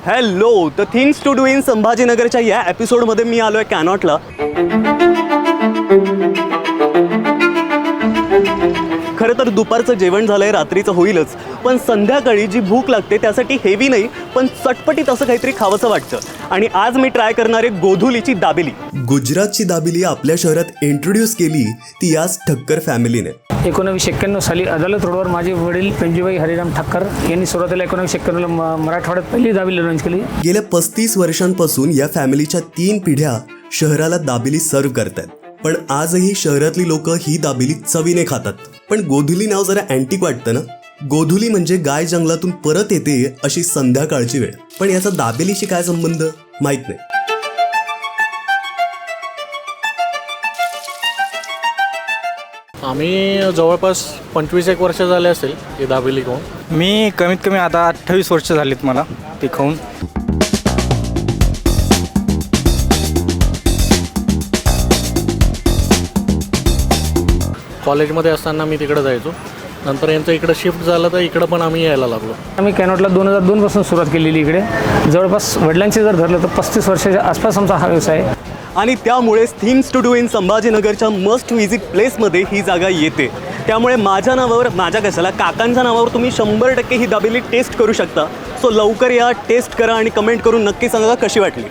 Hello, the things to do in संभाजीनगरच्या या एपिसोडमध्ये मी आलो आहे कॅनॉटला. खरं तर दुपारचं जेवण झालंय, रात्रीचं होईलच, पण संध्याकाळी जी भूक लागते त्यासाठी हेवी नाही पण चटपटीत असं काहीतरी खावंसं वाटतं. आणि आज मी ट्राय करणार आहे गोधुलीची दाबेली. गुजरातची दाबेली आपल्या शहरात इंट्रोड्यूस केली ती याच ठक्कर फॅमिलीने. 1991 साली अदालत रोडवर माझे वडील पेंजूभाई हरिराम ठक्कर यांनी सुरुवातीला 1991ला मराठवाड्यात पहिली दाबेली लॉन्च केली. गेल्या 35 वर्षांपासून या फॅमिलीच्या 3 पिढ्या शहराला दाबेली सर्व्ह करतात. पण आजही शहरातली लोक ही दाबेली चवीने खातात. पण गोधुली नाव जरा अँटिक वाटतं ना. गोधुली म्हणजे गाय जंगलातून परत येते अशी संध्याकाळची वेळ. पण याचा दाबेलीशी काय संबंध माहित नाही. आम्ही जवळपास 25-1 वर्ष झाले असेल ही दाबेली खाऊन. मी कमीत कमी आता 28 वर्ष झालीत मला ते खाऊन. कॉलेजमध्ये असताना मी तिकडे जायचो. नंतर यांचं इकडं शिफ्ट झालं तर इकडं पण आम्ही यायला लागलो. आम्ही कॅनॉटला 2002 पासून सुरुवात केलेली इकडे. जवळपास वडिलांची जर धरलं तर 35 वर्षाच्या आसपास आमचा हा व्यवसाय आहे. आणि त्यामुळेच थिंग्स टू डू इन संभाजीनगरच्या मस्ट व्हिजिट प्लेसमध्ये ही जागा येते. त्यामुळे माझ्या नावावर, माझ्या कशाला काकांच्या नावावर तुम्ही 100% ही दाबेली टेस्ट करू शकता. सो लवकर या, टेस्ट करा आणि कमेंट करून नक्की सांगा कशी वाटली.